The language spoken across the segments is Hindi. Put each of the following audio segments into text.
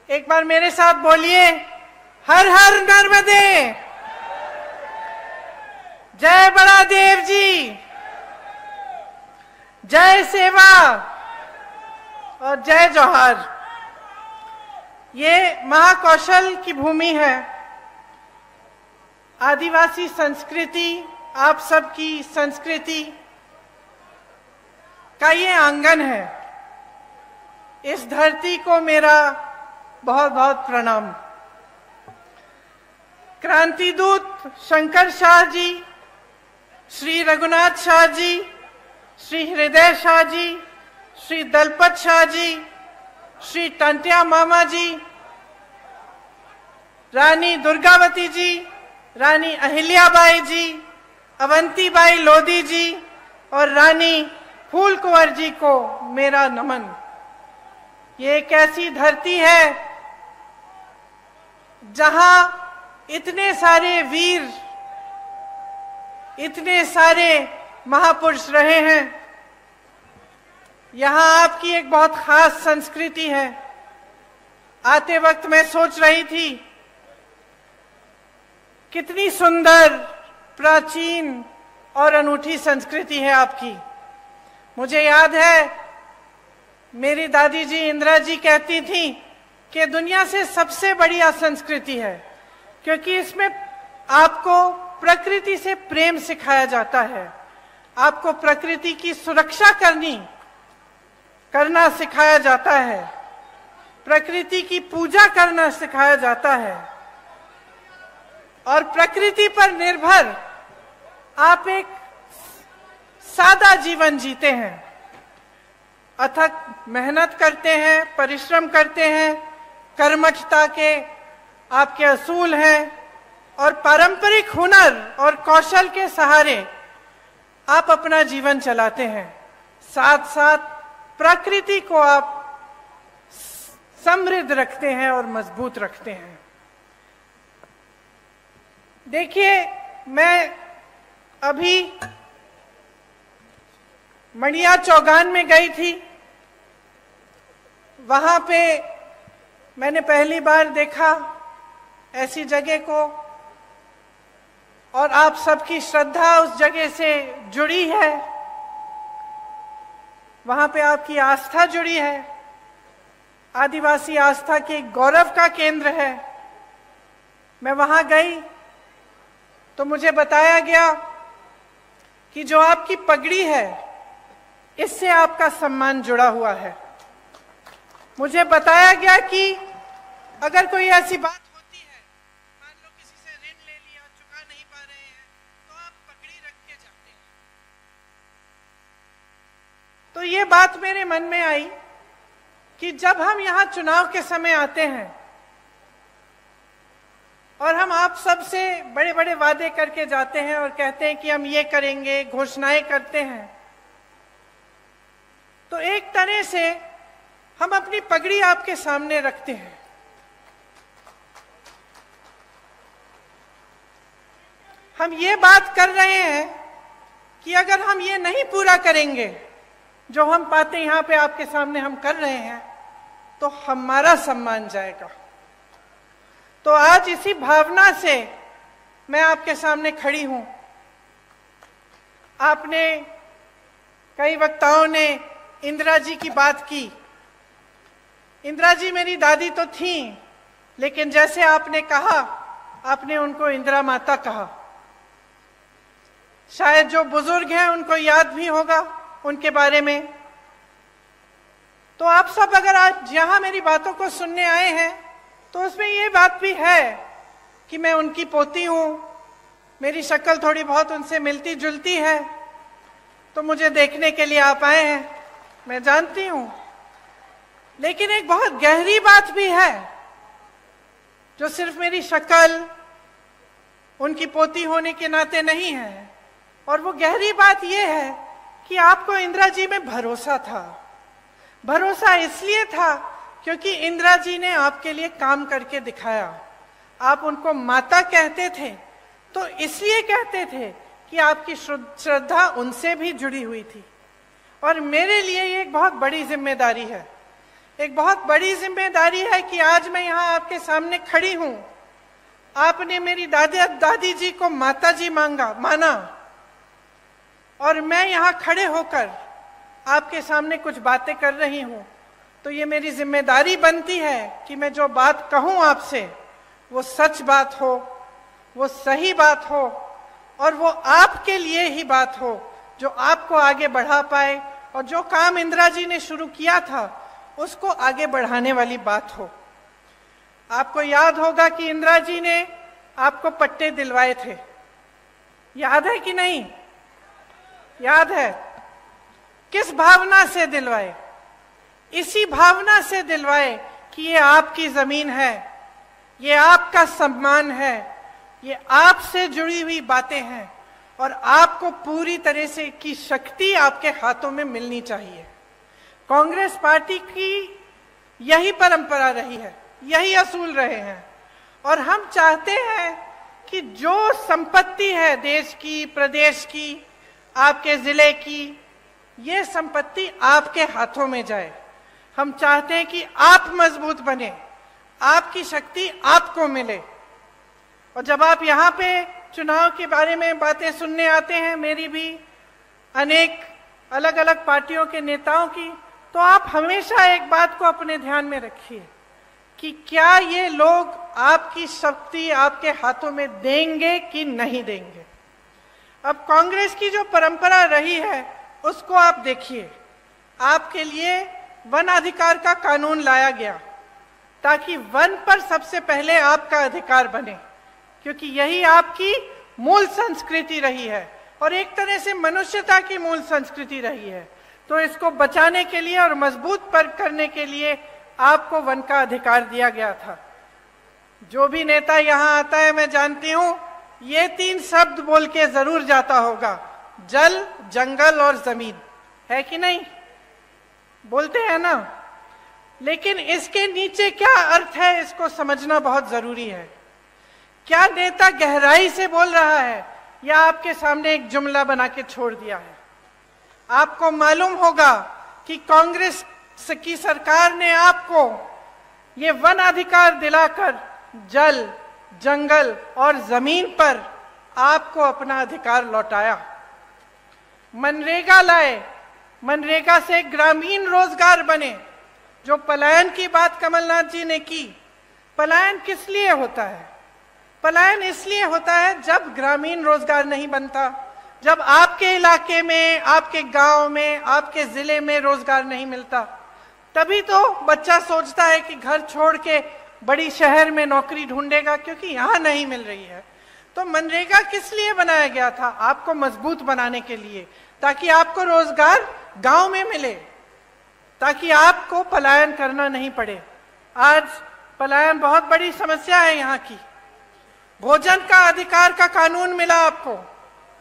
एक बार मेरे साथ बोलिए, हर हर नर्मदे। जय बड़ा देव जी, जय सेवा और जय जौहर। ये महाकौशल की भूमि है। आदिवासी संस्कृति, आप सबकी संस्कृति का ये आंगन है। इस धरती को मेरा बहुत बहुत प्रणाम। क्रांति दूत शंकर शाह जी, श्री रघुनाथ शाह जी, श्री हृदय शाह जी, श्री दलपत शाह जी, श्री टंटिया मामा जी, रानी दुर्गावती जी, रानी अहिल्याबाई जी, अवंतीबाई लोधी जी और रानी फूल कुंवर जी को मेरा नमन। ये एक ऐसी धरती है जहां इतने सारे वीर, इतने सारे महापुरुष रहे हैं। यहाँ आपकी एक बहुत खास संस्कृति है। आते वक्त मैं सोच रही थी कितनी सुंदर, प्राचीन और अनूठी संस्कृति है आपकी। मुझे याद है मेरी दादी जी इंदिरा जी कहती थी कि दुनिया से सबसे बढ़िया संस्कृति है, क्योंकि इसमें आपको प्रकृति से प्रेम सिखाया जाता है, आपको प्रकृति की सुरक्षा करना सिखाया जाता है, प्रकृति की पूजा करना सिखाया जाता है और प्रकृति पर निर्भर आप एक सादा जीवन जीते हैं। अथक मेहनत करते हैं, परिश्रम करते हैं, कर्मठता के आपके असूल हैं और पारंपरिक हुनर और कौशल के सहारे आप अपना जीवन चलाते हैं। साथ साथ प्रकृति को आप समृद्ध रखते हैं और मजबूत रखते हैं। देखिए, मैं अभी मणिया चौगान में गई थी। वहां पे मैंने पहली बार देखा ऐसी जगह को, और आप सबकी श्रद्धा उस जगह से जुड़ी है। वहां पे आपकी आस्था जुड़ी है। आदिवासी आस्था के गौरव का केंद्र है। मैं वहां गई तो मुझे बताया गया कि जो आपकी पगड़ी है, इससे आपका सम्मान जुड़ा हुआ है। मुझे बताया गया कि अगर कोई ऐसी बात होती है, मान लो किसी से ऋण ले लिया, चुका नहीं पा रहे हैं, तो आप पगड़ी रख के जाते हैं। तो ये बात मेरे मन में आई कि जब हम यहाँ चुनाव के समय आते हैं और हम आप सबसे बड़े बड़े वादे करके जाते हैं और कहते हैं कि हम ये करेंगे, घोषणाएं करते हैं, तो एक तरह से हम अपनी पगड़ी आपके सामने रखते हैं। हम ये बात कर रहे हैं कि अगर हम ये नहीं पूरा करेंगे जो हम बातें यहाँ पे आपके सामने हम कर रहे हैं, तो हमारा सम्मान जाएगा। तो आज इसी भावना से मैं आपके सामने खड़ी हूं। आपने, कई वक्ताओं ने इंदिरा जी की बात की। इंदिरा जी मेरी दादी तो थी, लेकिन जैसे आपने कहा, आपने उनको इंदिरा माता कहा। शायद जो बुजुर्ग हैं उनको याद भी होगा उनके बारे में। तो आप सब अगर आज यहां मेरी बातों को सुनने आए हैं, तो उसमें ये बात भी है कि मैं उनकी पोती हूं, मेरी शक्ल थोड़ी बहुत उनसे मिलती जुलती है, तो मुझे देखने के लिए आप आए हैं, मैं जानती हूं। लेकिन एक बहुत गहरी बात भी है, जो सिर्फ मेरी शक्ल उनकी पोती होने के नाते नहीं है। और वो गहरी बात यह है कि आपको इंदिरा जी में भरोसा था। भरोसा इसलिए था क्योंकि इंदिरा जी ने आपके लिए काम करके दिखाया। आप उनको माता कहते थे, तो इसलिए कहते थे कि आपकी श्रद्धा उनसे भी जुड़ी हुई थी। और मेरे लिए ये एक बहुत बड़ी जिम्मेदारी है एक बहुत बड़ी जिम्मेदारी है कि आज मैं यहाँ आपके सामने खड़ी हूं। आपने मेरी दादी जी को माता जी माना, और मैं यहाँ खड़े होकर आपके सामने कुछ बातें कर रही हूं, तो ये मेरी जिम्मेदारी बनती है कि मैं जो बात कहूं आपसे वो सच बात हो, वो सही बात हो, और वो आपके लिए ही बात हो, जो आपको आगे बढ़ा पाए, और जो काम इंदिरा जी ने शुरू किया था उसको आगे बढ़ाने वाली बात हो। आपको याद होगा कि इंदिरा जी ने आपको पट्टे दिलवाए थे, याद है कि नहीं? याद है। किस भावना से दिलवाए? इसी भावना से दिलवाए कि ये आपकी जमीन है, ये आपका सम्मान है, ये आपसे जुड़ी हुई बातें हैं, और आपको पूरी तरह से की शक्ति आपके हाथों में मिलनी चाहिए। कांग्रेस पार्टी की यही परंपरा रही है, यही असूल रहे हैं, और हम चाहते हैं कि जो संपत्ति है देश की, प्रदेश की, आपके जिले की, ये संपत्ति आपके हाथों में जाए। हम चाहते हैं कि आप मजबूत बने, आपकी शक्ति आपको मिले। और जब आप यहाँ पे चुनाव के बारे में बातें सुनने आते हैं, मेरी भी, अनेक अलग अलग पार्टियों के नेताओं की, तो आप हमेशा एक बात को अपने ध्यान में रखिए कि क्या ये लोग आपकी शक्ति आपके हाथों में देंगे कि नहीं देंगे। अब कांग्रेस की जो परंपरा रही है उसको आप देखिए। आपके लिए वन अधिकार का कानून लाया गया ताकि वन पर सबसे पहले आपका अधिकार बने, क्योंकि यही आपकी मूल संस्कृति रही है और एक तरह से मनुष्यता की मूल संस्कृति रही है। तो इसको बचाने के लिए और मजबूत करने के लिए आपको वन का अधिकार दिया गया था। जो भी नेता यहाँ आता है, मैं जानती हूं ये 3 शब्द बोल के जरूर जाता होगा, जल, जंगल और जमीन, है कि नहीं? बोलते हैं ना। लेकिन इसके नीचे क्या अर्थ है, इसको समझना बहुत जरूरी है। क्या नेता गहराई से बोल रहा है या आपके सामने एक जुमला बना के छोड़ दिया है? आपको मालूम होगा कि कांग्रेस की सरकार ने आपको ये वन अधिकार दिलाकर जल, जंगल और जमीन पर आपको अपना अधिकार लौटाया। मनरेगा लाए, मनरेगा से ग्रामीण रोजगार बने। जो पलायन की बात कमलनाथ जी ने की, पलायन किस लिए होता है? पलायन इसलिए होता है जब ग्रामीण रोजगार नहीं बनता, जब आपके इलाके में, आपके गांव में, आपके जिले में रोजगार नहीं मिलता, तभी तो बच्चा सोचता है कि घर छोड़ के बड़ी शहर में नौकरी ढूंढेगा, क्योंकि यहाँ नहीं मिल रही है। तो मनरेगा किस लिए बनाया गया था? आपको मजबूत बनाने के लिए, ताकि आपको रोजगार गांव में मिले, ताकि आपको पलायन करना नहीं पड़े। आज पलायन बहुत बड़ी समस्या है यहाँ की। भोजन का अधिकार का कानून मिला आपको,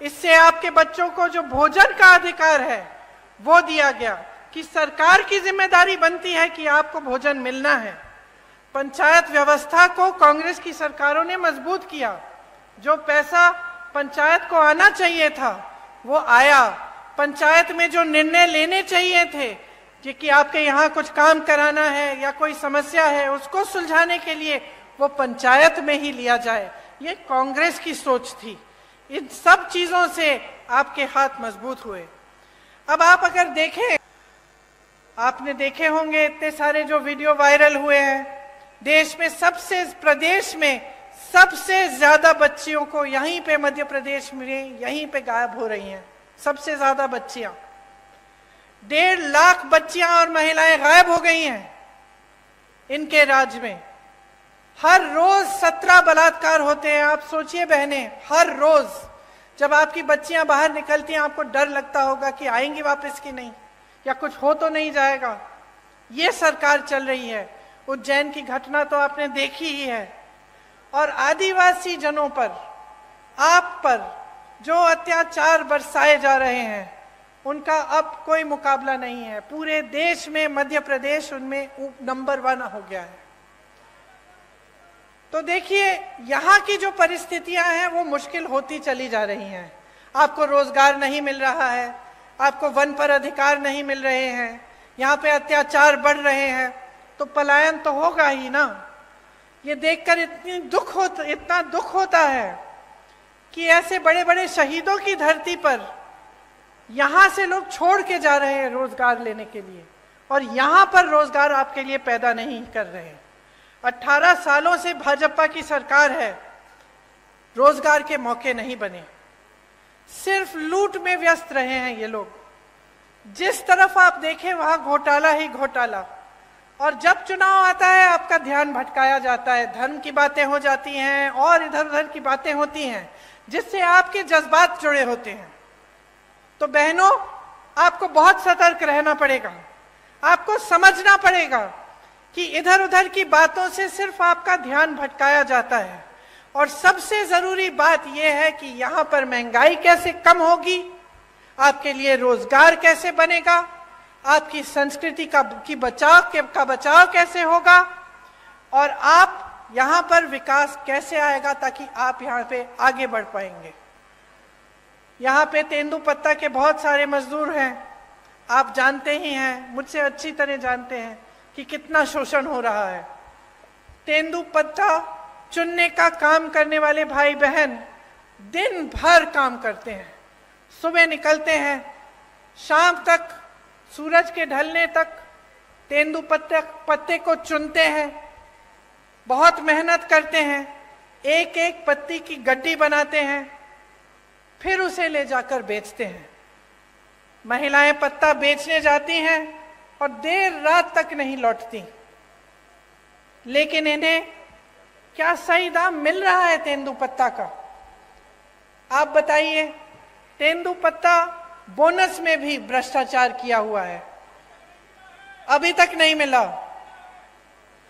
इससे आपके बच्चों को जो भोजन का अधिकार है वो दिया गया कि सरकार की जिम्मेदारी बनती है कि आपको भोजन मिलना है। पंचायत व्यवस्था को कांग्रेस की सरकारों ने मजबूत किया। जो पैसा पंचायत को आना चाहिए था वो आया। पंचायत में जो निर्णय लेने चाहिए थे कि आपके यहाँ कुछ काम कराना है या कोई समस्या है, उसको सुलझाने के लिए वो पंचायत में ही लिया जाए, ये कांग्रेस की सोच थी। इन सब चीजों से आपके हाथ मजबूत हुए। अब आप अगर देखें, आपने देखे होंगे इतने सारे जो वीडियो वायरल हुए हैं, देश में प्रदेश में सबसे ज्यादा बच्चियों को यहीं पे मध्य प्रदेश में यहीं पे गायब हो रही हैं। सबसे ज्यादा बच्चियां, 1.5 लाख बच्चियां और महिलाएं गायब हो गई हैं इनके राज्य में। हर रोज 17 बलात्कार होते हैं। आप सोचिए बहनें, हर रोज जब आपकी बच्चियां बाहर निकलती हैं आपको डर लगता होगा कि आएंगी वापस कि नहीं, या कुछ हो तो नहीं जाएगा। ये सरकार चल रही है। उज्जैन की घटना तो आपने देखी ही है। और आदिवासी जनों पर, आप पर जो अत्याचार बरसाए जा रहे हैं उनका अब कोई मुकाबला नहीं है। पूरे देश में मध्य प्रदेश उनमें नंबर 1 हो गया है। तो देखिए यहाँ की जो परिस्थितियां हैं वो मुश्किल होती चली जा रही हैं। आपको रोजगार नहीं मिल रहा है, आपको वन पर अधिकार नहीं मिल रहे हैं, यहाँ पे अत्याचार बढ़ रहे हैं। तो पलायन तो होगा ही ना। ये देखकर इतना दुख होता है कि ऐसे बड़े बड़े शहीदों की धरती पर यहां से लोग छोड़ के जा रहे हैं रोजगार लेने के लिए, और यहां पर रोजगार आपके लिए पैदा नहीं कर रहे हैं। 18 सालों से भाजपा की सरकार है, रोजगार के मौके नहीं बने, सिर्फ लूट में व्यस्त रहे हैं ये लोग। जिस तरफ आप देखें वहां घोटाला ही घोटाला, और जब चुनाव आता है आपका ध्यान भटकाया जाता है, धर्म की बातें हो जाती हैं और इधर उधर की बातें होती हैं जिससे आपके जज्बात जुड़े होते हैं। तो बहनों, आपको बहुत सतर्क रहना पड़ेगा, आपको समझना पड़ेगा कि इधर उधर की बातों से सिर्फ आपका ध्यान भटकाया जाता है। और सबसे जरूरी बात यह है कि यहां पर महंगाई कैसे कम होगी, आपके लिए रोजगार कैसे बनेगा, आपकी संस्कृति का बचाव कैसे होगा, और आप यहां पर विकास कैसे आएगा ताकि आप यहां पे आगे बढ़ पाएंगे। यहां पे तेंदुपत्ता के बहुत सारे मजदूर हैं, आप जानते ही हैं, मुझसे अच्छी तरह जानते हैं कि कितना शोषण हो रहा है। तेंदुपत्ता चुनने का काम करने वाले भाई बहन दिन भर काम करते हैं, सुबह निकलते हैं, शाम तक सूरज के ढलने तक तेंदुपत्ते को चुनते हैं, बहुत मेहनत करते हैं, एक एक पत्ती की गड्डी बनाते हैं, फिर उसे ले जाकर बेचते हैं। महिलाएं पत्ता बेचने जाती हैं और देर रात तक नहीं लौटती, लेकिन इन्हें क्या सही दाम मिल रहा है तेंदुपत्ता का? आप बताइए। तेंदुपत्ता बोनस में भी भ्रष्टाचार किया हुआ है, अभी तक नहीं मिला।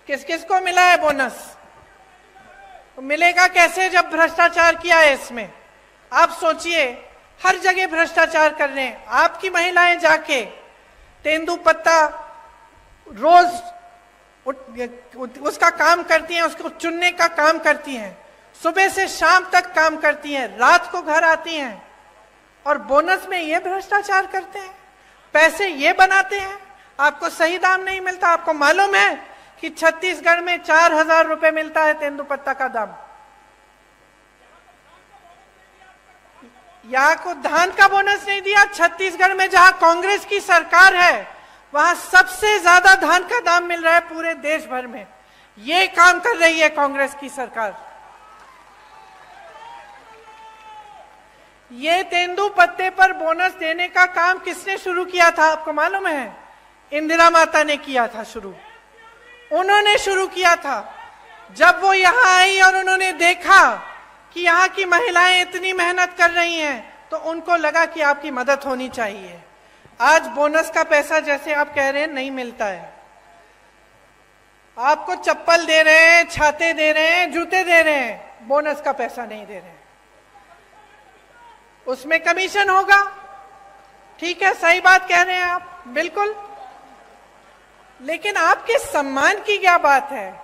किस किस को मिला है बोनस? तो मिलेगा कैसे जब भ्रष्टाचार किया है इसमें? आप सोचिए, हर जगह भ्रष्टाचार कर रहे हैं। आपकी महिलाएं जाके तेंदुपत्ता रोज उसका काम करती हैं, उसको चुनने का काम करती हैं, सुबह से शाम तक काम करती हैं, रात को घर आती हैं, और बोनस में ये भ्रष्टाचार करते हैं, पैसे ये बनाते हैं, आपको सही दाम नहीं मिलता। आपको मालूम है कि छत्तीसगढ़ में 4000 रुपए मिलता है तेंदुपत्ता का दाम। यहाँ को धान का बोनस नहीं दिया। छत्तीसगढ़ में जहां कांग्रेस की सरकार है वहां सबसे ज्यादा धान का दाम मिल रहा है पूरे देश भर में। ये काम कर रही है कांग्रेस की सरकार। ये तेंदुपत्ते पर बोनस देने का काम किसने शुरू किया था आपको मालूम है? इंदिरा माता ने किया था शुरू, उन्होंने शुरू किया था। जब वो यहाँ आई और उन्होंने देखा कि यहाँ की महिलाएं इतनी मेहनत कर रही हैं, तो उनको लगा कि आपकी मदद होनी चाहिए। आज बोनस का पैसा जैसे आप कह रहे हैं नहीं मिलता है, आपको चप्पल दे रहे हैं, छाते दे रहे हैं, जूते दे रहे हैं, बोनस का पैसा नहीं दे रहे हैं। उसमें कमीशन होगा, ठीक है, सही बात कह रहे हैं आप, बिल्कुल। लेकिन आपके सम्मान की क्या बात है?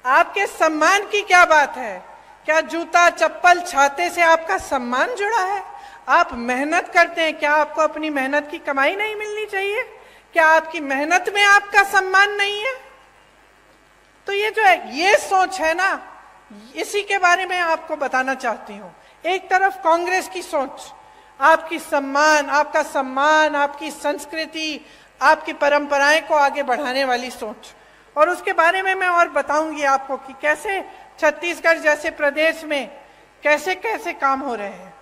आपके सम्मान की क्या बात है? क्या जूता चप्पल छाते से आपका सम्मान जुड़ा है? आप मेहनत करते हैं, क्या आपको अपनी मेहनत की कमाई नहीं मिलनी चाहिए? क्या आपकी मेहनत में आपका सम्मान नहीं है? तो ये जो है ये सोच है ना, इसी के बारे में आपको बताना चाहती हूं। एक तरफ कांग्रेस की सोच, आपकी सम्मान, आपका सम्मान, आपकी संस्कृति, आपकी परंपराएं को आगे बढ़ाने वाली सोच, और उसके बारे में मैं और बताऊंगी आपको कि कैसे छत्तीसगढ़ जैसे प्रदेश में कैसे कैसे काम हो रहे हैं।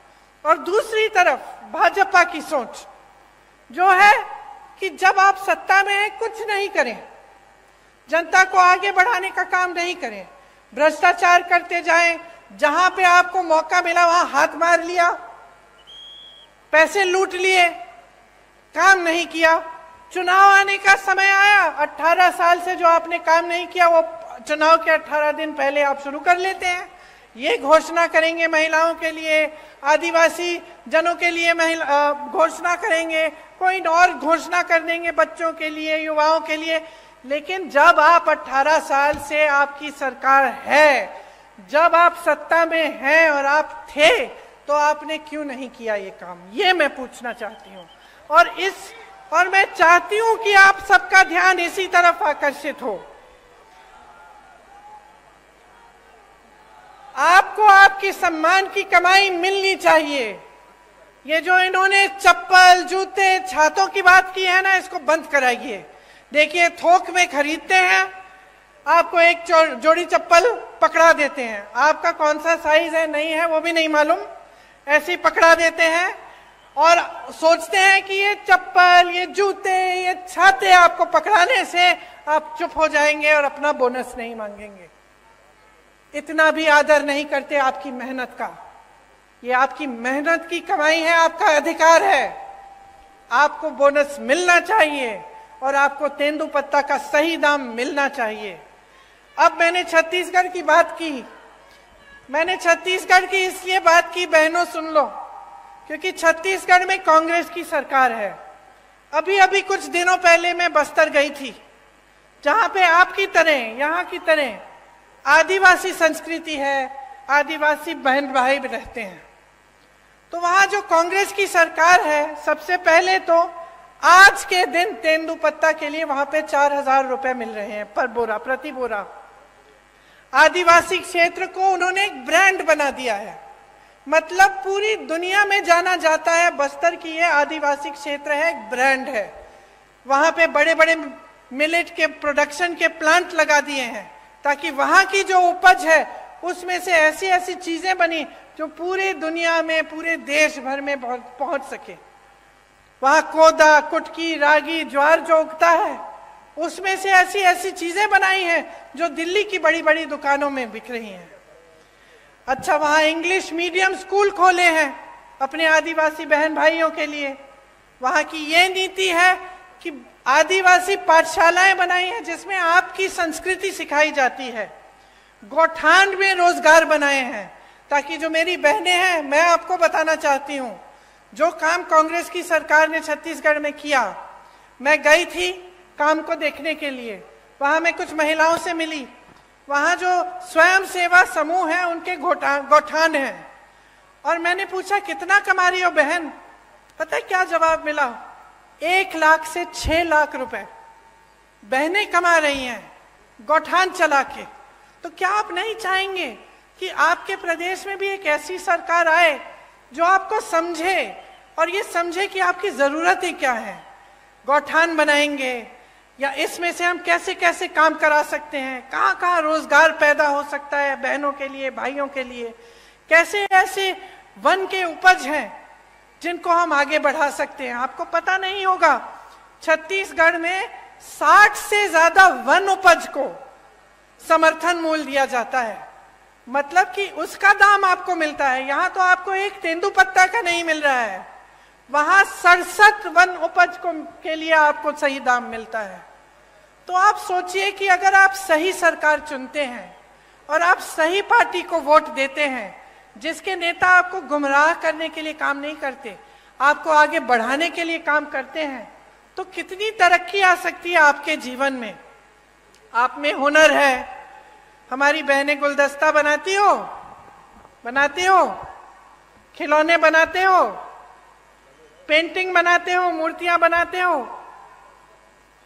और दूसरी तरफ भाजपा की सोच जो है कि जब आप सत्ता में हैं कुछ नहीं करें, जनता को आगे बढ़ाने का काम नहीं करें, भ्रष्टाचार करते जाएं, जहां पे आपको मौका मिला वहां हाथ मार लिया, पैसे लूट लिए, काम नहीं किया। चुनाव आने का समय आया, 18 साल से जो आपने काम नहीं किया वो चुनाव के 18 दिन पहले आप शुरू कर लेते हैं। ये घोषणा करेंगे महिलाओं के लिए, आदिवासी जनों के लिए घोषणा करेंगे, कोई और घोषणा कर देंगे बच्चों के लिए, युवाओं के लिए। लेकिन जब आप 18 साल से आपकी सरकार है, जब आप सत्ता में हैं और आप थे, तो आपने क्यों नहीं किया ये काम? ये मैं पूछना चाहती हूँ। और मैं चाहती हूं कि आप सबका ध्यान इसी तरफ आकर्षित हो। आपको आपकी सम्मान की कमाई मिलनी चाहिए। ये जो इन्होंने चप्पल, जूते, छातों की बात की है ना, इसको बंद कराइए। देखिए, थोक में खरीदते हैं, आपको एक जोड़ी चप्पल पकड़ा देते हैं, आपका कौन सा साइज है नहीं है वो भी नहीं मालूम, ऐसे ही पकड़ा देते हैं और सोचते हैं कि ये चप्पल, ये जूते, ये छाते आपको पकड़ाने से आप चुप हो जाएंगे और अपना बोनस नहीं मांगेंगे। इतना भी आदर नहीं करते आपकी मेहनत का। ये आपकी मेहनत की कमाई है, आपका अधिकार है। आपको बोनस मिलना चाहिए और आपको तेंदुपत्ता का सही दाम मिलना चाहिए। अब मैंने छत्तीसगढ़ की बात की, मैंने छत्तीसगढ़ की इसलिए बात की, बहनों सुन लो, क्योंकि छत्तीसगढ़ में कांग्रेस की सरकार है। अभी अभी कुछ दिनों पहले मैं बस्तर गई थी, जहां पे आपकी तरह, यहाँ की तरह आदिवासी संस्कृति है, आदिवासी बहन भाई रहते हैं। तो वहां जो कांग्रेस की सरकार है, सबसे पहले तो आज के दिन तेंदुपत्ता के लिए वहां पे 4,000 रुपए मिल रहे हैं पर बोरा, प्रति बोरा। आदिवासी क्षेत्र को उन्होंने एक ब्रांड बना दिया है, मतलब पूरी दुनिया में जाना जाता है बस्तर की ये आदिवासी क्षेत्र है, एक ब्रांड है। वहां पे बड़े बड़े मिलेट के प्रोडक्शन के प्लांट लगा दिए हैं, ताकि वहां की जो उपज है उसमें से ऐसी ऐसी चीजें बनी जो पूरी दुनिया में, पूरे देश भर में पहुंच सके। वहां कोदा, कुटकी, रागी, ज्वार जो उगता है, उसमें से ऐसी ऐसी चीजें बनाई हैं जो दिल्ली की बड़ी बड़ी दुकानों में बिक रही हैं। अच्छा, वहां इंग्लिश मीडियम स्कूल खोले हैं अपने आदिवासी बहन भाइयों के लिए। वहां की ये नीति है कि आदिवासी पाठशालाएं बनाई हैं जिसमें आपकी संस्कृति सिखाई जाती है। गौठान में रोजगार बनाए हैं, ताकि जो मेरी बहनें हैं, मैं आपको बताना चाहती हूं, जो काम कांग्रेस की सरकार ने छत्तीसगढ़ में किया, मैं गई थी काम को देखने के लिए। वहां मैं कुछ महिलाओं से मिली, वहां जो स्वयं सेवा समूह है उनके गौठान हैं, और मैंने पूछा कितना कमा रही हो बहन? पता है क्या जवाब मिला? 1 लाख से 6 लाख रुपए बहनें कमा रही हैं गौठान चला के। तो क्या आप नहीं चाहेंगे कि आपके प्रदेश में भी एक ऐसी सरकार आए जो आपको समझे और ये समझे कि आपकी जरूरतें क्या है? गौठान बनाएंगे या इसमें से हम कैसे कैसे काम करा सकते हैं, कहाँ कहाँ रोजगार पैदा हो सकता है बहनों के लिए, भाइयों के लिए, कैसे ऐसे वन के उपज हैं जिनको हम आगे बढ़ा सकते हैं। आपको पता नहीं होगा, छत्तीसगढ़ में 60 से ज्यादा वन उपज को समर्थन मूल्य दिया जाता है, मतलब कि उसका दाम आपको मिलता है। यहां तो आपको एक तेंदुपत्ता का नहीं मिल रहा है, वहां 67 वन उपज के लिए आपको सही दाम मिलता है। तो आप सोचिए कि अगर आप सही सरकार चुनते हैं और आप सही पार्टी को वोट देते हैं, जिसके नेता आपको गुमराह करने के लिए काम नहीं करते, आपको आगे बढ़ाने के लिए काम करते हैं, तो कितनी तरक्की आ सकती है आपके जीवन में। आप में हुनर है, हमारी बहनें गुलदस्ता बनाती हो, खिलौने बनाते हो, पेंटिंग बनाते हो, मूर्तियां बनाते हो,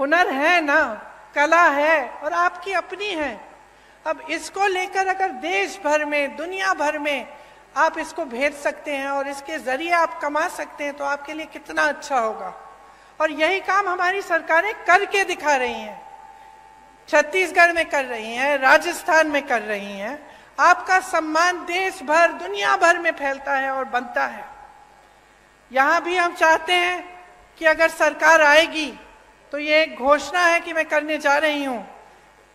हुनर है ना, कला है और आपकी अपनी है। अब इसको लेकर अगर देश भर में, दुनिया भर में आप इसको भेज सकते हैं और इसके जरिए आप कमा सकते हैं, तो आपके लिए कितना अच्छा होगा। और यही काम हमारी सरकारें करके दिखा रही हैं, छत्तीसगढ़ में कर रही हैं, राजस्थान में कर रही हैं। आपका सम्मान देश भर, दुनिया भर में फैलता है और बनता है। यहां भी हम चाहते हैं कि अगर सरकार आएगी तो ये एक घोषणा है कि मैं करने जा रही हूं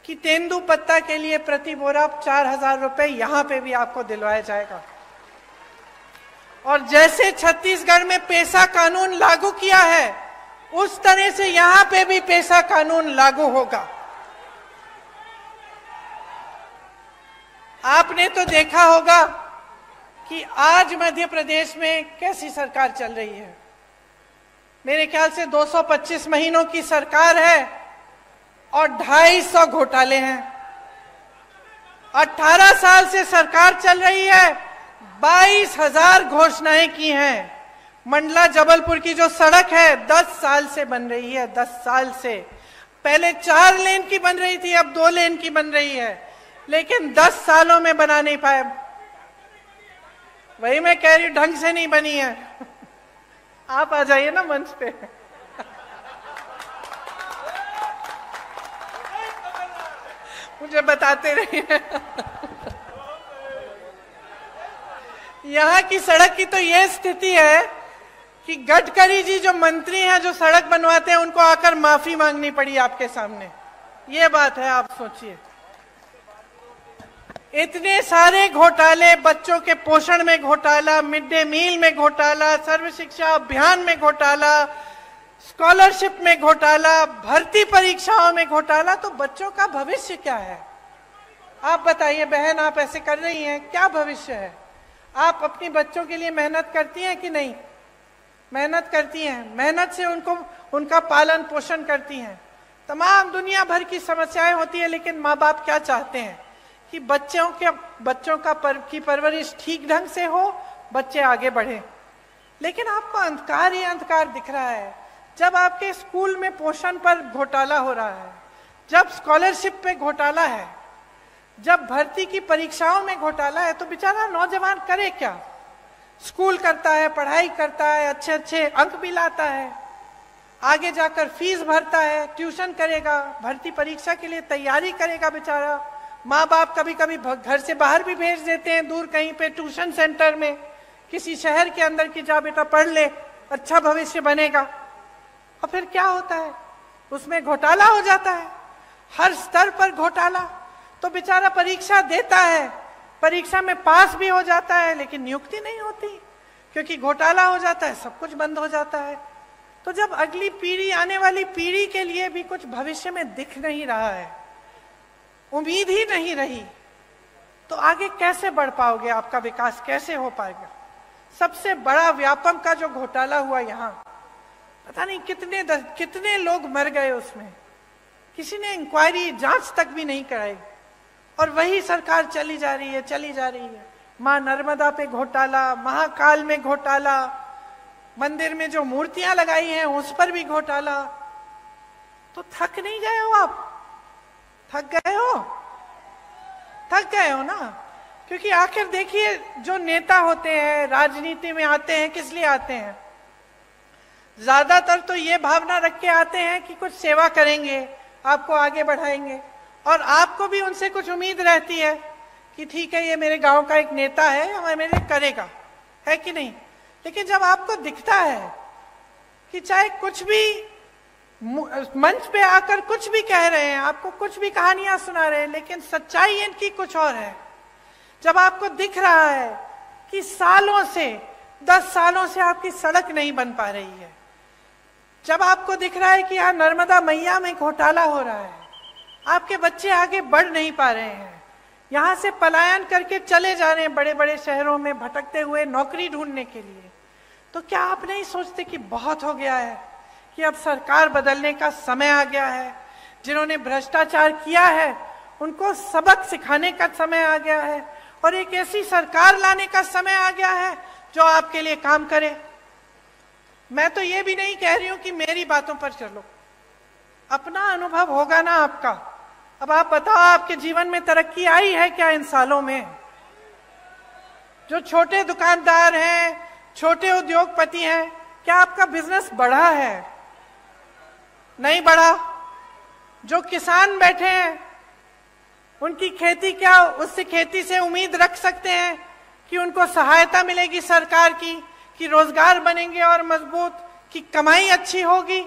कि तेंदुपत्ता के लिए प्रति बोरा 4,000 रुपए यहां पे भी आपको दिलवाया जाएगा। और जैसे छत्तीसगढ़ में पेशा कानून लागू किया है, उस तरह से यहां पे भी पेशा कानून लागू होगा। आपने तो देखा होगा कि आज मध्य प्रदेश में कैसी सरकार चल रही है। मेरे ख्याल से 225 महीनों की सरकार है और 250 घोटाले हैं। 18 साल से सरकार चल रही है, 22,000 घोषणाएं की हैं, मंडला जबलपुर की जो सड़क है 10 साल से बन रही है, 10 साल से। पहले 4 लेन की बन रही थी, अब 2 लेन की बन रही है, लेकिन 10 सालों में बना नहीं पाए। वही मैं कह रही हूं, ढंग से नहीं बनी है। आप आ जाइए ना मंच पे। मुझे बताते रहिए। यहाँ की सड़क की तो ये स्थिति है कि गडकरी जी जो मंत्री हैं, जो सड़क बनवाते हैं, उनको आकर माफी मांगनी पड़ी आपके सामने। ये बात है, आप सोचिए। इतने सारे घोटाले, बच्चों के पोषण में घोटाला, मिड डे मील में घोटाला, सर्व शिक्षा अभियान में घोटाला, स्कॉलरशिप में घोटाला, भर्ती परीक्षाओं में घोटाला, तो बच्चों का भविष्य क्या है? आप बताइए बहन, आप ऐसे कर रही हैं, क्या भविष्य है? आप अपनी बच्चों के लिए मेहनत करती हैं कि नहीं? मेहनत करती हैं, मेहनत से उनका पालन पोषण करती हैं। तमाम दुनिया भर की समस्याएं होती है, लेकिन माँ बाप क्या चाहते हैं कि बच्चों की परवरिश ठीक ढंग से हो, बच्चे आगे बढ़े। लेकिन आपको अंधकार ही अंधकार दिख रहा है। जब आपके स्कूल में पोषण पर घोटाला हो रहा है, जब स्कॉलरशिप पे घोटाला है, जब भर्ती की परीक्षाओं में घोटाला है, तो बेचारा नौजवान करे क्या? स्कूल करता है, पढ़ाई करता है, अच्छे अच्छे अंक भी लाता है, आगे जाकर फीस भरता है, ट्यूशन करेगा, भर्ती परीक्षा के लिए तैयारी करेगा बेचारा। माँ बाप कभी कभी घर से बाहर भी भेज देते हैं, दूर कहीं पे ट्यूशन सेंटर में, किसी शहर के अंदर की, जा बेटा पढ़ ले, अच्छा भविष्य बनेगा। और फिर क्या होता है? उसमें घोटाला हो जाता है, हर स्तर पर घोटाला। तो बेचारा परीक्षा देता है, परीक्षा में पास भी हो जाता है, लेकिन नियुक्ति नहीं होती, क्योंकि घोटाला हो जाता है, सब कुछ बंद हो जाता है। तो जब अगली पीढ़ी, आने वाली पीढ़ी के लिए भी कुछ भविष्य में दिख नहीं रहा है, उम्मीद ही नहीं रही, तो आगे कैसे बढ़ पाओगे? आपका विकास कैसे हो पाएगा? सबसे बड़ा व्यापम का जो घोटाला हुआ यहाँ, पता नहीं कितने लोग मर गए उसमें, किसी ने इंक्वायरी, जांच तक भी नहीं कराई, और वही सरकार चली जा रही है। मां नर्मदा पे घोटाला, महाकाल में घोटाला, मंदिर में जो मूर्तियां लगाई हैं उस पर भी घोटाला। तो थक नहीं गए हो आप? थक गए हो ना? क्योंकि आखिर देखिए, जो नेता होते हैं, राजनीति में आते हैं, किस लिए आते हैं? ज्यादातर तो ये भावना रख के आते हैं कि कुछ सेवा करेंगे, आपको आगे बढ़ाएंगे, और आपको भी उनसे कुछ उम्मीद रहती है कि ठीक है, ये मेरे गांव का एक नेता है, हमें मेरे करेगा, है कि नहीं? लेकिन जब आपको दिखता है कि चाहे कुछ भी मंच पे आकर कुछ भी कह रहे हैं, आपको कुछ भी कहानियां सुना रहे हैं, लेकिन सच्चाई इनकी कुछ और है। जब आपको दिख रहा है कि सालों से, 10 सालों से आपकी सड़क नहीं बन पा रही है, जब आपको दिख रहा है कि यहाँ नर्मदा मैया में घोटाला हो रहा है, आपके बच्चे आगे बढ़ नहीं पा रहे हैं, यहाँ से पलायन करके चले जा रहे हैं बड़े बड़े शहरों में भटकते हुए नौकरी ढूंढने के लिए, तो क्या आप नहीं सोचते कि बहुत हो गया है, कि अब सरकार बदलने का समय आ गया है? जिन्होंने भ्रष्टाचार किया है उनको सबक सिखाने का समय आ गया है, और एक ऐसी सरकार लाने का समय आ गया है जो आपके लिए काम करे। मैं तो ये भी नहीं कह रही हूं कि मेरी बातों पर चलो, अपना अनुभव होगा ना आपका। अब आप बताओ, आपके जीवन में तरक्की आई है क्या इन सालों में? जो छोटे दुकानदार हैं, छोटे उद्योगपति हैं, क्या आपका बिजनेस बढ़ा है? नहीं बढ़ा। जो किसान बैठे हैं, उनकी खेती, क्या उससे खेती से उम्मीद रख सकते हैं कि उनको सहायता मिलेगी सरकार की, कि रोजगार बनेंगे और मजबूत, कि कमाई अच्छी होगी?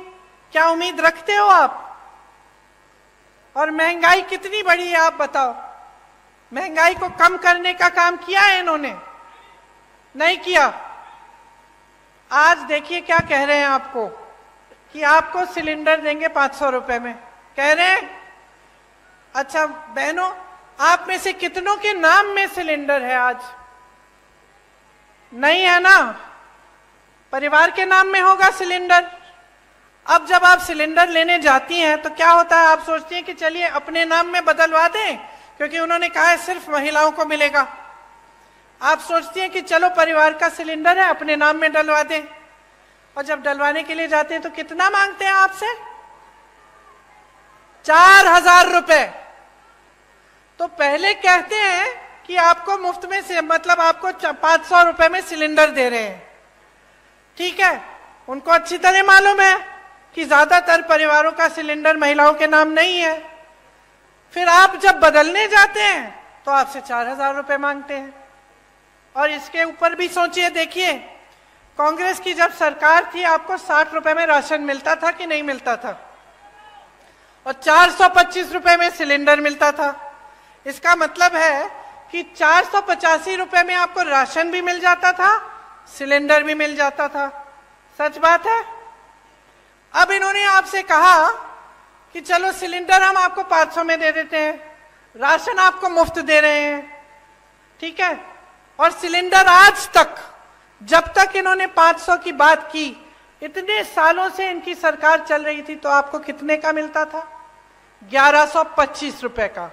क्या उम्मीद रखते हो आप? और महंगाई कितनी बढ़ी है आप बताओ? महंगाई को कम करने का काम किया है इन्होंने? नहीं किया। आज देखिए क्या कह रहे हैं आपको, कि आपको सिलेंडर देंगे 500 रुपए में, कह रहे हैं। अच्छा बहनों, आप में से कितनों के नाम में सिलेंडर है आज? नहीं है ना? परिवार के नाम में होगा सिलेंडर। अब जब आप सिलेंडर लेने जाती हैं तो क्या होता है? आप सोचती हैं कि चलिए अपने नाम में बदलवा दें, क्योंकि उन्होंने कहा है सिर्फ महिलाओं को मिलेगा। आप सोचती हैं कि चलो परिवार का सिलेंडर है, अपने नाम में डलवा दें, और जब डलवाने के लिए जाते हैं तो कितना मांगते हैं आपसे? 4,000 रुपए। तो पहले कहते हैं कि आपको मुफ्त में से, मतलब आपको 500 रुपए में सिलेंडर दे रहे हैं। ठीक है, उनको अच्छी तरह मालूम है कि ज्यादातर परिवारों का सिलेंडर महिलाओं के नाम नहीं है। फिर आप जब बदलने जाते हैं तो आपसे 4,000 रुपए मांगते हैं। और इसके ऊपर भी सोचिए, देखिए, कांग्रेस की जब सरकार थी आपको 60 रुपए में राशन मिलता था कि नहीं मिलता था? और 425 रुपए में सिलेंडर मिलता था। इसका मतलब है कि 485 रुपए में आपको राशन भी मिल जाता था, सिलेंडर भी मिल जाता था। सच बात है। अब इन्होंने आपसे कहा कि चलो सिलेंडर हम आपको 500 में दे देते हैं, राशन आपको मुफ्त दे रहे हैं। ठीक है, और सिलेंडर आज तक, जब तक इन्होंने 500 की बात की, इतने सालों से इनकी सरकार चल रही थी, तो आपको कितने का मिलता था? 1125 रुपए का।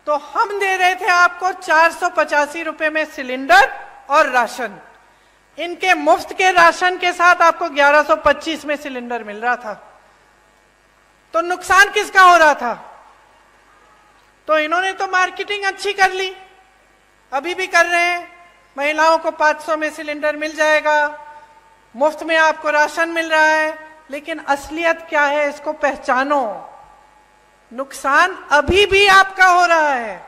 तो हम दे रहे थे आपको 485 रुपए में सिलेंडर और राशन। इनके मुफ्त के राशन के साथ आपको 1125 में सिलेंडर मिल रहा था। तो नुकसान किसका हो रहा था? तो इन्होंने तो मार्केटिंग अच्छी कर ली, अभी भी कर रहे हैं। महिलाओं को 500 में सिलेंडर मिल जाएगा, मुफ्त में आपको राशन मिल रहा है। लेकिन असलियत क्या है, इसको पहचानो। नुकसान अभी भी आपका हो रहा है।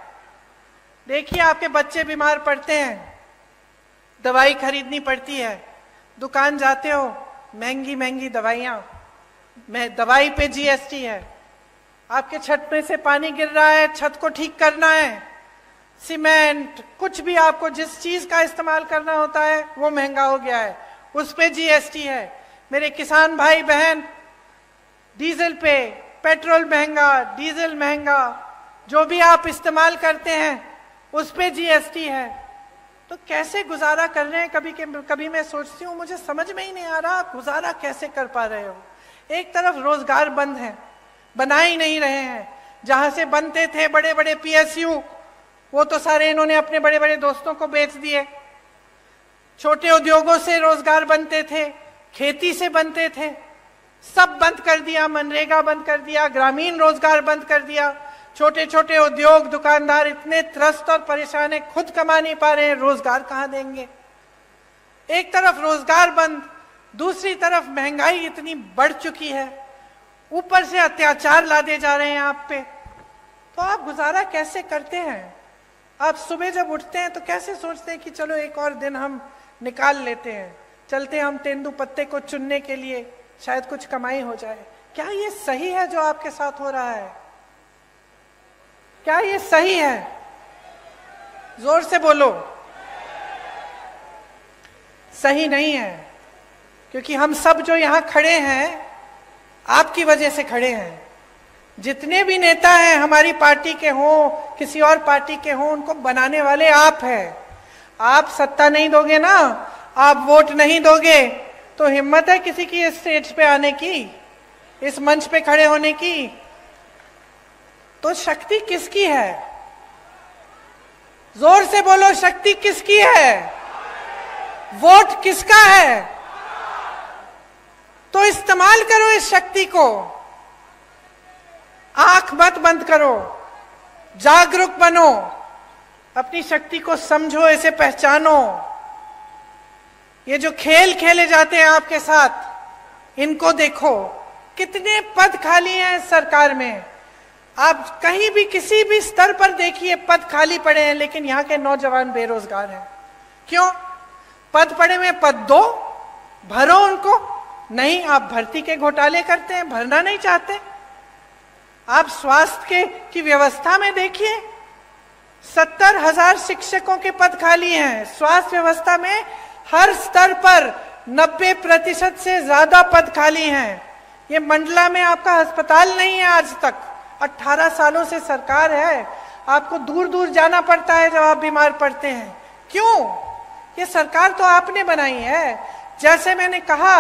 देखिए, आपके बच्चे बीमार पड़ते हैं, दवाई खरीदनी पड़ती है, दुकान जाते हो, महंगी महंगी दवाइयां, दवाई पे जीएसटी है। आपके छत में से पानी गिर रहा है, छत को ठीक करना है, सीमेंट, कुछ भी आपको जिस चीज का इस्तेमाल करना होता है वो महंगा हो गया है, उस पे जीएसटी है। मेरे किसान भाई बहन, डीजल पे, पेट्रोल महंगा, डीजल महंगा, जो भी आप इस्तेमाल करते हैं उस पे जीएसटी है। तो कैसे गुजारा कर रहे हैं? कभी मैं सोचती हूँ, मुझे समझ में ही नहीं आ रहा गुजारा कैसे कर पा रहे हो। एक तरफ रोजगार बंद है, बना ही नहीं रहे हैं। जहां से बनते थे बड़े बड़े पीएसयू, वो तो सारे इन्होंने अपने बड़े बड़े दोस्तों को बेच दिए। छोटे उद्योगों से रोजगार बनते थे, खेती से बनते थे, सब बंद कर दिया। मनरेगा बंद कर दिया, ग्रामीण रोजगार बंद कर दिया। छोटे छोटे उद्योग, दुकानदार इतने त्रस्त और परेशान है, खुद कमा नहीं पा रहे हैं, रोजगार कहां देंगे? एक तरफ रोजगार बंद, दूसरी तरफ महंगाई इतनी बढ़ चुकी है, ऊपर से अत्याचार लादे जा रहे हैं आप पे। तो आप गुजारा कैसे करते हैं? आप सुबह जब उठते हैं तो कैसे सोचते हैं कि चलो एक और दिन हम निकाल लेते हैं, चलते हम तेंदू पत्ते को चुनने के लिए, शायद कुछ कमाई हो जाए। क्या ये सही है जो आपके साथ हो रहा है? क्या ये सही है? जोर से बोलो। सही नहीं है, क्योंकि हम सब जो यहां खड़े हैं आपकी वजह से खड़े हैं। जितने भी नेता हैं, हमारी पार्टी के हों, किसी और पार्टी के हों, उनको बनाने वाले आप हैं। आप सत्ता नहीं दोगे ना, आप वोट नहीं दोगे, तो हिम्मत है किसी की इस स्टेज पे आने की, इस मंच पे खड़े होने की? तो शक्ति किसकी है? जोर से बोलो, शक्ति किसकी है? वोट किसका है? तो इस्तेमाल करो इस शक्ति को। आंख मत बंद करो, जागरूक बनो, अपनी शक्ति को समझो, इसे पहचानो। ये जो खेल खेले जाते हैं आपके साथ, इनको देखो, कितने पद खाली हैं इस सरकार में। आप कहीं भी किसी भी स्तर पर देखिए, पद खाली पड़े हैं, लेकिन यहाँ के नौजवान बेरोजगार हैं। क्यों? पद पड़े हुए, पद दो, भरो उनको। नहीं, आप भर्ती के घोटाले करते हैं, भरना नहीं चाहते। आप स्वास्थ्य की व्यवस्था में देखिए, 70,000 शिक्षकों के पद खाली हैं। स्वास्थ्य व्यवस्था में हर स्तर पर 90% से ज्यादा पद खाली हैं। ये मंडला में आपका अस्पताल नहीं है आज तक। 18 सालों से सरकार है, आपको दूर दूर जाना पड़ता है जब आप बीमार पड़ते हैं। क्यों? ये सरकार तो आपने बनाई है। जैसे मैंने कहा,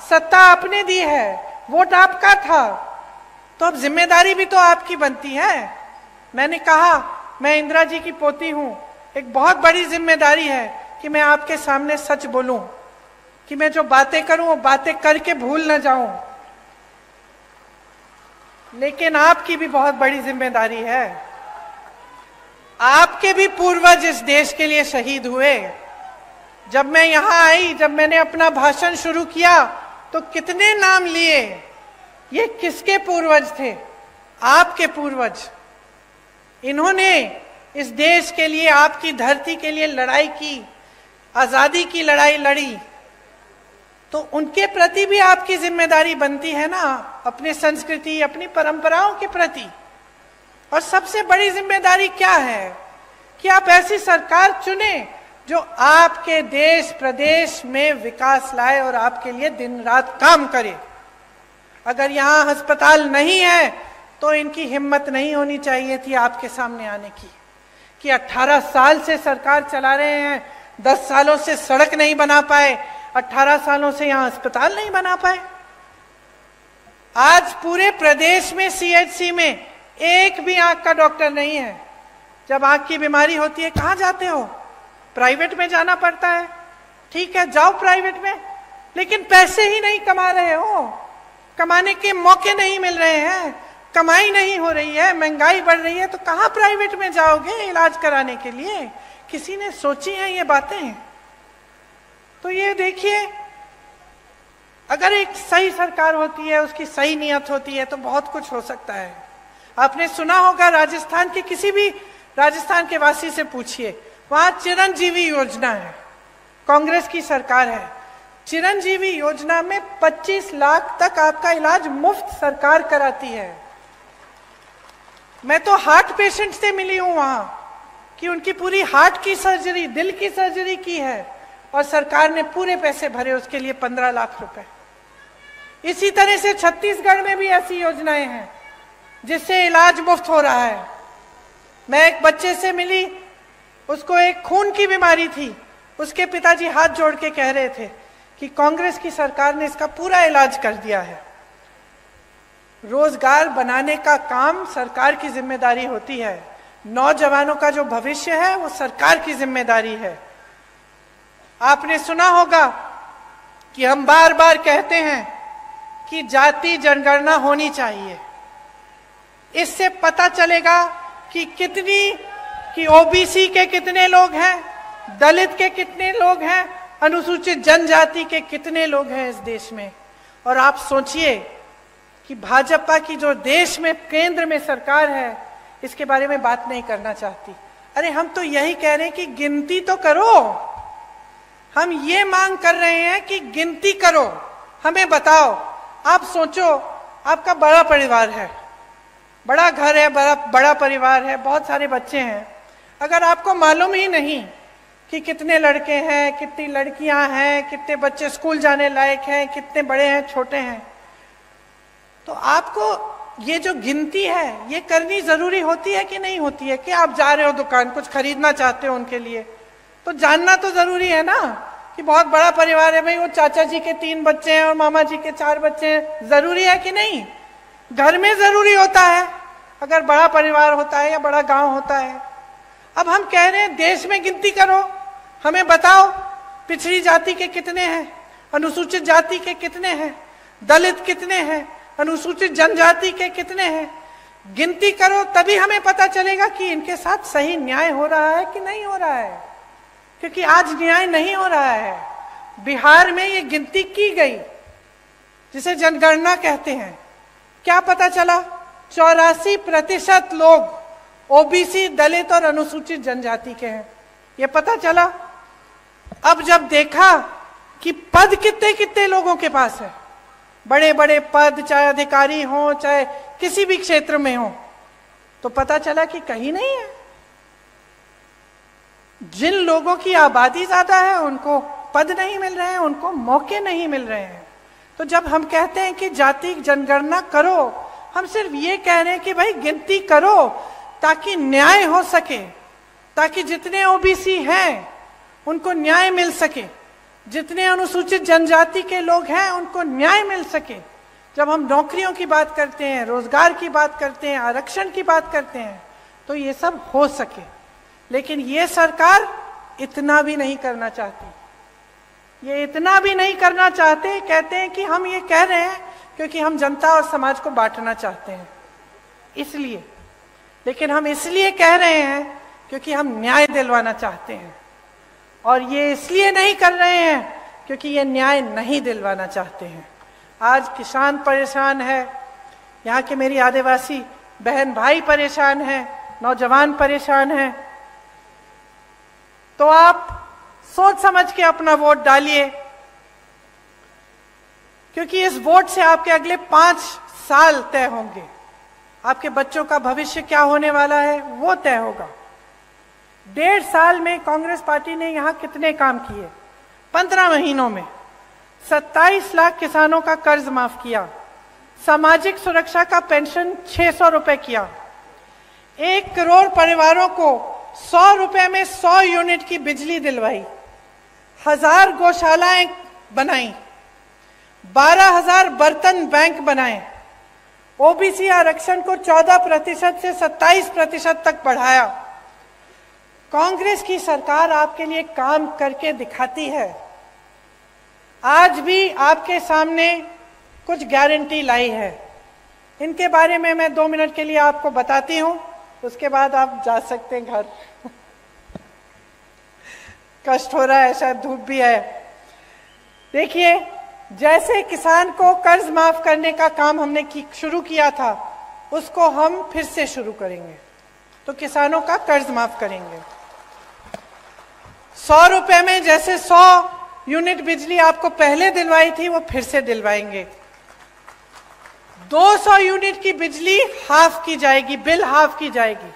सत्ता आपने दी है, वोट आपका था, तो अब जिम्मेदारी भी तो आपकी बनती है। मैंने कहा, मैं इंदिरा जी की पोती हूं, एक बहुत बड़ी जिम्मेदारी है कि मैं आपके सामने सच बोलूं। कि मैं जो बातें करूं वो बातें करके भूल ना जाऊं, लेकिन आपकी भी बहुत बड़ी जिम्मेदारी है। आपके भी पूर्वज इस देश के लिए शहीद हुए। जब मैं यहां आई, जब मैंने अपना भाषण शुरू किया तो कितने नाम लिए। ये किसके पूर्वज थे? आपके पूर्वज। इन्होंने इस देश के लिए, आपकी धरती के लिए लड़ाई की, आजादी की लड़ाई लड़ी। तो उनके प्रति भी आपकी जिम्मेदारी बनती है ना, अपनी संस्कृति, अपनी परंपराओं के प्रति। और सबसे बड़ी जिम्मेदारी क्या है कि आप ऐसी सरकार चुने जो आपके देश प्रदेश में विकास लाए और आपके लिए दिन रात काम करे। अगर यहां अस्पताल नहीं है तो इनकी हिम्मत नहीं होनी चाहिए थी आपके सामने आने की, कि 18 साल से सरकार चला रहे हैं, 10 सालों से सड़क नहीं बना पाए, 18 सालों से यहां अस्पताल नहीं बना पाए। आज पूरे प्रदेश में सीएचसी में एक भी आंख का डॉक्टर नहीं है। जब आंख की बीमारी होती है कहां जाते हो? प्राइवेट में जाना पड़ता है। ठीक है, जाओ प्राइवेट में, लेकिन पैसे ही नहीं कमा रहे हो, कमाने के मौके नहीं मिल रहे हैं, कमाई नहीं हो रही है, महंगाई बढ़ रही है, तो कहां प्राइवेट में जाओगे इलाज कराने के लिए? किसी ने सोची है ये बातें? तो ये देखिए, अगर एक सही सरकार होती है, उसकी सही नियत होती है, तो बहुत कुछ हो सकता है। आपने सुना होगा, राजस्थान के किसी भी राजस्थान के वासी से पूछिए, वहां चिरंजीवी योजना है, कांग्रेस की सरकार है। चिरंजीवी योजना में 25 लाख तक आपका इलाज मुफ्त सरकार कराती है। मैं तो हार्ट पेशेंट से मिली हूं वहां, कि उनकी पूरी हार्ट की सर्जरी, दिल की सर्जरी की है और सरकार ने पूरे पैसे भरे उसके लिए, 15 लाख रुपए। इसी तरह से छत्तीसगढ़ में भी ऐसी योजनाएं हैं जिससे इलाज मुफ्त हो रहा है। मैं एक बच्चे से मिली, उसको एक खून की बीमारी थी, उसके पिताजी हाथ जोड़ के कह रहे थे कि कांग्रेस की सरकार ने इसका पूरा इलाज कर दिया है। रोजगार बनाने का काम सरकार की जिम्मेदारी होती है, नौजवानों का जो भविष्य है वो सरकार की जिम्मेदारी है। आपने सुना होगा कि हम बार बार कहते हैं कि जाति जनगणना होनी चाहिए। इससे पता चलेगा कि ओबीसी के कितने लोग हैं, दलित के कितने लोग हैं, अनुसूचित जनजाति के कितने लोग हैं इस देश में। और आप सोचिए कि भाजपा की जो देश में केंद्र में सरकार है, इसके बारे में बात नहीं करना चाहती। अरे हम तो यही कह रहे हैं कि गिनती तो करो। हम ये मांग कर रहे हैं कि गिनती करो, हमें बताओ। आप सोचो, आपका बड़ा परिवार है, बड़ा घर है, बड़ा परिवार है, बहुत सारे बच्चे हैं। अगर आपको मालूम ही नहीं कि कितने लड़के हैं, कितनी लड़कियां हैं, कितने बच्चे स्कूल जाने लायक हैं, कितने बड़े हैं, छोटे हैं, तो आपको ये जो गिनती है ये करनी जरूरी होती है कि नहीं होती है? कि आप जा रहे हो दुकान, कुछ खरीदना चाहते हो उनके लिए, तो जानना तो जरूरी है ना कि बहुत बड़ा परिवार है भाई, वो चाचा जी के 3 बच्चे हैं और मामा जी के 4 बच्चे हैं। जरूरी है कि नहीं? घर में जरूरी होता है अगर बड़ा परिवार होता है या बड़ा गांव होता है। अब हम कह रहे हैं देश में गिनती करो, हमें बताओ पिछड़ी जाति के कितने हैं, अनुसूचित जाति के कितने हैं, दलित कितने हैं, अनुसूचित जनजाति के कितने हैं। गिनती करो, तभी हमें पता चलेगा कि इनके साथ सही न्याय हो रहा है कि नहीं हो रहा है। क्योंकि आज न्याय नहीं हो रहा है। बिहार में ये गिनती की गई जिसे जनगणना कहते हैं, क्या पता चला? 84% लोग ओबीसी, दलित और अनुसूचित जनजाति के हैं, ये पता चला। अब जब देखा कि पद कितने कितने लोगों के पास है, बड़े बड़े पद, चाहे अधिकारी हो चाहे किसी भी क्षेत्र में हो, तो पता चला कि कहीं नहीं है। जिन लोगों की आबादी ज्यादा है उनको पद नहीं मिल रहे हैं, उनको मौके नहीं मिल रहे हैं। तो जब हम कहते हैं कि जाति जनगणना करो, हम सिर्फ ये कह रहे हैं कि भाई गिनती करो ताकि न्याय हो सके, ताकि जितने ओबीसी हैं उनको न्याय मिल सके, जितने अनुसूचित जनजाति के लोग हैं उनको न्याय मिल सके। जब हम नौकरियों की बात करते हैं, रोजगार की बात करते हैं, आरक्षण की बात करते हैं, तो ये सब हो सके। लेकिन ये सरकार इतना भी नहीं करना चाहती। ये इतना भी नहीं करना चाहते, कहते हैं कि हम ये कह रहे हैं क्योंकि हम जनता और समाज को बांटना चाहते हैं इसलिए। लेकिन हम इसलिए कह रहे हैं क्योंकि हम न्याय दिलवाना चाहते हैं, और ये इसलिए नहीं कर रहे हैं क्योंकि ये न्याय नहीं दिलवाना चाहते हैं। आज किसान परेशान है, यहाँ के मेरी आदिवासी बहन भाई परेशान हैं, नौजवान परेशान हैं। तो आप सोच समझ के अपना वोट डालिए, क्योंकि इस वोट से आपके अगले 5 साल तय होंगे। आपके बच्चों का भविष्य क्या होने वाला है वो तय होगा। 1.5 साल में कांग्रेस पार्टी ने यहां कितने काम किए? 15 महीनों में 27 लाख किसानों का कर्ज माफ किया, सामाजिक सुरक्षा का पेंशन 600 रुपए किया, 1 करोड़ परिवारों को 100 रुपए में 100 यूनिट की बिजली दिलवाई, 1000 गौशालाएं बनाई, 12,000 बर्तन बैंक बनाए, ओबीसी आरक्षण को 14% से 27% तक बढ़ाया। कांग्रेस की सरकार आपके लिए काम करके दिखाती है। आज भी आपके सामने कुछ गारंटी लाई है, इनके बारे में मैं 2 मिनट के लिए आपको बताती हूं, उसके बाद आप जा सकते हैं घर। कष्ट हो रहा है, शायद धूप भी है। देखिए, जैसे किसान को कर्ज माफ करने का काम हमने शुरू किया था, उसको हम फिर से शुरू करेंगे। तो किसानों का कर्ज माफ करेंगे। 100 रुपए में जैसे 100 यूनिट बिजली आपको पहले दिलवाई थी, वो फिर से दिलवाएंगे। 200 यूनिट की बिजली हाफ की जाएगी, बिल हाफ की जाएगी,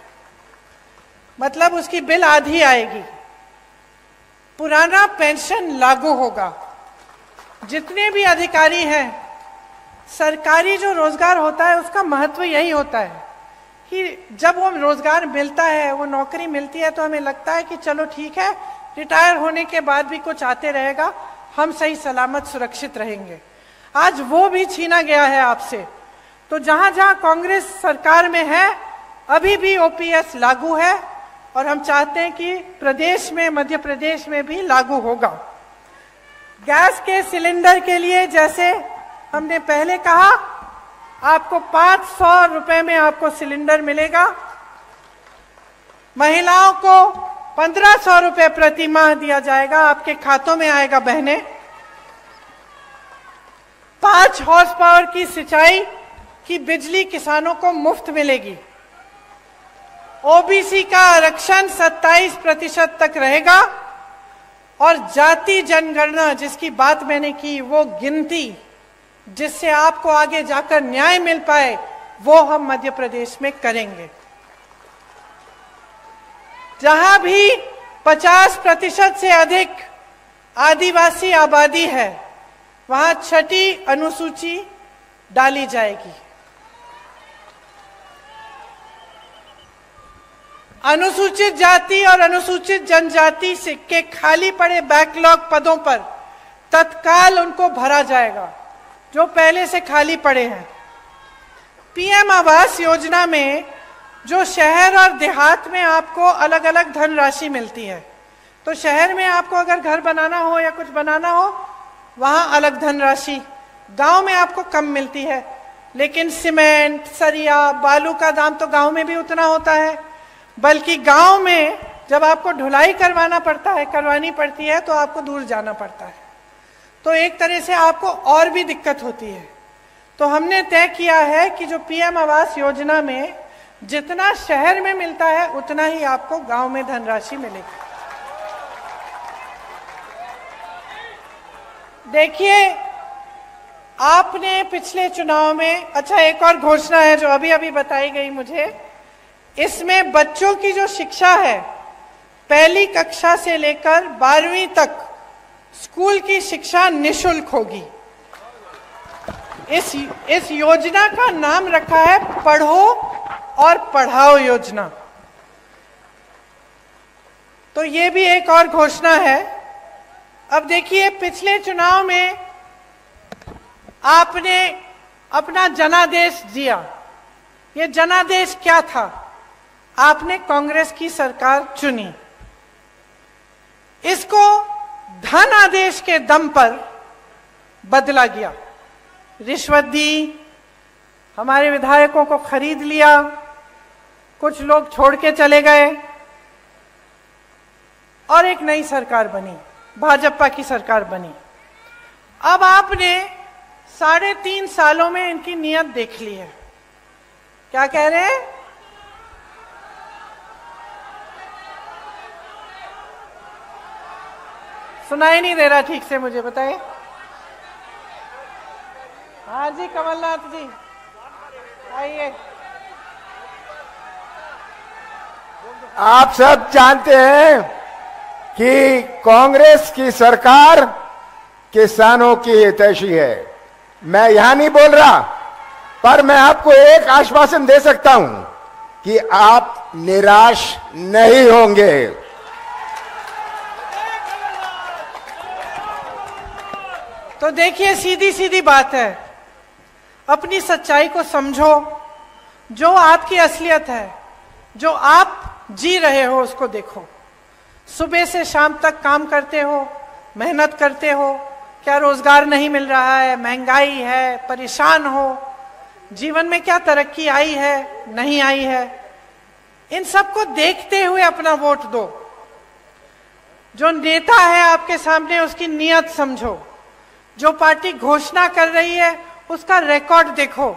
मतलब उसकी बिल आधी आएगी। पुराना पेंशन लागू होगा। जितने भी अधिकारी हैं, सरकारी जो रोजगार होता है उसका महत्व यही होता है कि जब वो रोजगार मिलता है, वो नौकरी मिलती है, तो हमें लगता है कि चलो ठीक है, रिटायर होने के बाद भी कुछ आते रहेगा, हम सही सलामत सुरक्षित रहेंगे। आज वो भी छीना गया है आपसे। तो जहां जहां कांग्रेस सरकार में है, अभी भी ओपीएस लागू है, और हम चाहते हैं कि प्रदेश में, मध्य प्रदेश में भी लागू होगा। गैस के सिलेंडर के लिए जैसे हमने पहले कहा, आपको 500 रुपए में आपको सिलेंडर मिलेगा। महिलाओं को 1500 रुपए प्रति माह दिया जाएगा, आपके खातों में आएगा बहनें। 5 हॉर्स पावर की सिंचाई की बिजली किसानों को मुफ्त मिलेगी। ओबीसी का आरक्षण 27% तक रहेगा, और जाति जनगणना जिसकी बात मैंने की, वो गिनती जिससे आपको आगे जाकर न्याय मिल पाए, वो हम मध्य प्रदेश में करेंगे। जहां भी 50% से अधिक आदिवासी आबादी है, वहां 6ठी अनुसूची डाली जाएगी। अनुसूचित जाति और अनुसूचित जनजाति के खाली पड़े बैकलॉग पदों पर तत्काल उनको भरा जाएगा, जो पहले से खाली पड़े हैं। पीएम आवास योजना में जो शहर और देहात में आपको अलग अलग धनराशि मिलती है, तो शहर में आपको अगर घर बनाना हो या कुछ बनाना हो, वहां अलग धनराशि, गांव में आपको कम मिलती है। लेकिन सीमेंट, सरिया, बालू का दाम तो गांव में भी उतना होता है, बल्कि गांव में जब आपको ढुलाई करवानी पड़ती है, तो आपको दूर जाना पड़ता है। तो एक तरह से आपको और भी दिक्कत होती है। तो हमने तय किया है कि जो पीएम आवास योजना में जितना शहर में मिलता है, उतना ही आपको गांव में धनराशि मिलेगी। देखिए, आपने पिछले चुनाव में, अच्छा एक और घोषणा है जो अभी अभी बताई गई मुझे, इसमें बच्चों की जो शिक्षा है, पहली कक्षा से लेकर 12वीं तक स्कूल की शिक्षा निशुल्क होगी। इस योजना का नाम रखा है पढ़ो और पढ़ाओ योजना। तो ये भी एक और घोषणा है। अब देखिए, पिछले चुनाव में आपने अपना जनादेश दिया। ये जनादेश क्या था? आपने कांग्रेस की सरकार चुनी। इसको धन आदेश के दम पर बदला गया। रिश्वत दी, हमारे विधायकों को खरीद लिया, कुछ लोग छोड़ के चले गए और एक नई सरकार बनी, भाजपा की सरकार बनी। अब आपने 3.5 सालों में इनकी नीयत देख ली है। क्या कह रहे हैं? सुनाई नहीं दे रहा ठीक से, मुझे बताइए। हाँ जी, कमलनाथ जी आइए। आप सब जानते हैं कि कांग्रेस की सरकार किसानों की हितैषी है। मैं यहां नहीं बोल रहा, पर मैं आपको एक आश्वासन दे सकता हूं कि आप निराश नहीं होंगे। तो देखिए, सीधी सीधी बात है, अपनी सच्चाई को समझो। जो आपकी असलियत है, जो आप जी रहे हो, उसको देखो। सुबह से शाम तक काम करते हो, मेहनत करते हो, क्या रोजगार नहीं मिल रहा है, महंगाई है, परेशान हो, जीवन में क्या तरक्की आई है, नहीं आई है। इन सबको देखते हुए अपना वोट दो। जो नेता है आपके सामने, उसकी नीयत समझो। जो पार्टी घोषणा कर रही है, उसका रिकॉर्ड देखो।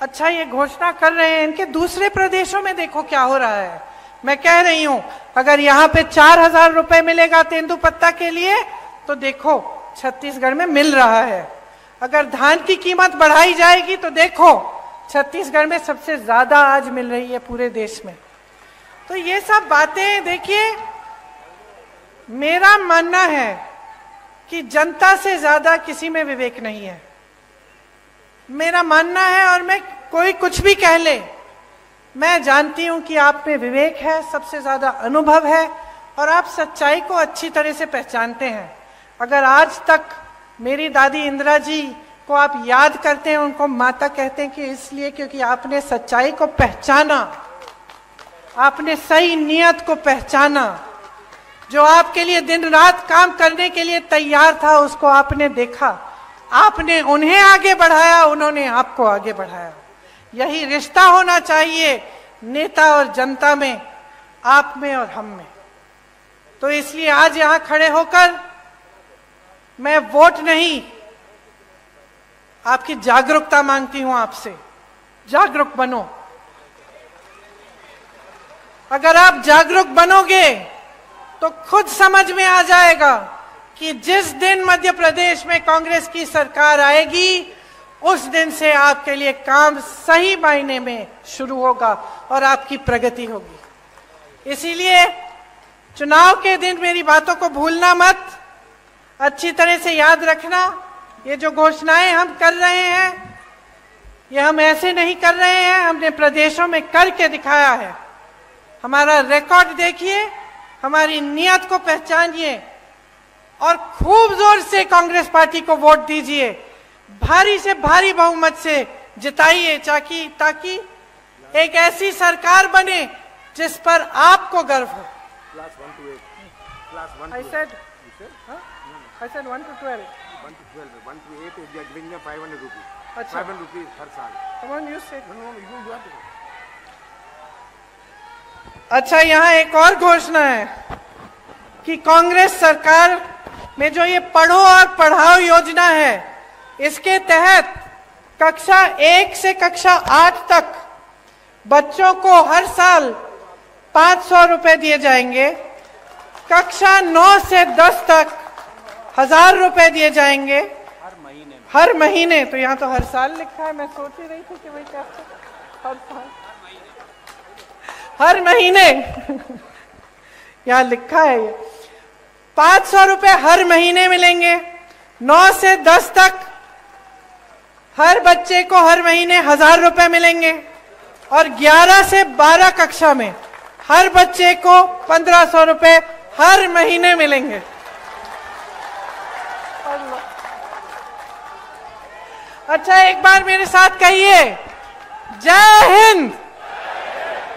अच्छा, ये घोषणा कर रहे हैं, इनके दूसरे प्रदेशों में देखो क्या हो रहा है। मैं कह रही हूं, अगर यहाँ पे 4,000 रुपए मिलेगा तेंदुपत्ता के लिए, तो देखो छत्तीसगढ़ में मिल रहा है। अगर धान की कीमत बढ़ाई जाएगी, तो देखो छत्तीसगढ़ में सबसे ज्यादा आज मिल रही है पूरे देश में। तो ये सब बातें देखिए, मेरा मानना है कि जनता से ज्यादा किसी में विवेक नहीं है, मेरा मानना है। और मैं, कोई कुछ भी कह ले, मैं जानती हूं कि आप में विवेक है, सबसे ज्यादा अनुभव है, और आप सच्चाई को अच्छी तरह से पहचानते हैं। अगर आज तक मेरी दादी इंदिरा जी को आप याद करते हैं, उनको माता कहते हैं, कि इसलिए क्योंकि आपने सच्चाई को पहचाना, आपने सही नियत को पहचाना। जो आपके लिए दिन रात काम करने के लिए तैयार था, उसको आपने देखा, आपने उन्हें आगे बढ़ाया, उन्होंने आपको आगे बढ़ाया। यही रिश्ता होना चाहिए नेता और जनता में, आप में और हम में। तो इसलिए आज यहां खड़े होकर मैं वोट नहीं, आपकी जागरूकता मांगती हूं आपसे। जागरूक बनो। अगर आप जागरूक बनोगे तो खुद समझ में आ जाएगा कि जिस दिन मध्य प्रदेश में कांग्रेस की सरकार आएगी, उस दिन से आपके लिए काम सही मायने में शुरू होगा और आपकी प्रगति होगी। इसीलिए चुनाव के दिन मेरी बातों को भूलना मत, अच्छी तरह से याद रखना। ये जो घोषणाएं हम कर रहे हैं, ये हम ऐसे नहीं कर रहे हैं, हमने प्रदेशों में करके दिखाया है। हमारा रिकॉर्ड देखिए, हमारी नियत को पहचानिए और खूब जोर से कांग्रेस पार्टी को वोट दीजिए। भारी से भारी बहुमत से जिताइए, ताकि एक ऐसी सरकार बने जिस पर आपको गर्व हो। I said 1 to 12. 1 to 12. 1 to 8 they are giving them 500 rupees. अच्छा। 500 rupees हर साल। Come on, you say. No, you have to. अच्छा, यहाँ एक और घोषणा है कि कांग्रेस सरकार में जो ये पढ़ो और पढ़ाओ योजना है, इसके तहत कक्षा 1 से कक्षा 8 तक बच्चों को हर साल 500 रुपए दिए जाएंगे। कक्षा 9 से 10 तक 1000 रुपए दिए जाएंगे हर महीने। तो यहाँ तो हर साल लिखा है, मैं सोच ही रही थी कि भाई कैसे हर साल, हर महीने यहाँ लिखा है। ये 500 रुपए हर महीने मिलेंगे। 9 से 10 तक हर बच्चे को हर महीने 1000 रुपए मिलेंगे और 11 से 12 कक्षा में हर बच्चे को 1500 रुपए हर महीने मिलेंगे। अच्छा, एक बार मेरे साथ कहिए, जय हिंद,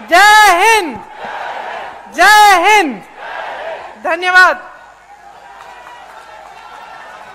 जय हिंद, जय हिंद। धन्यवाद।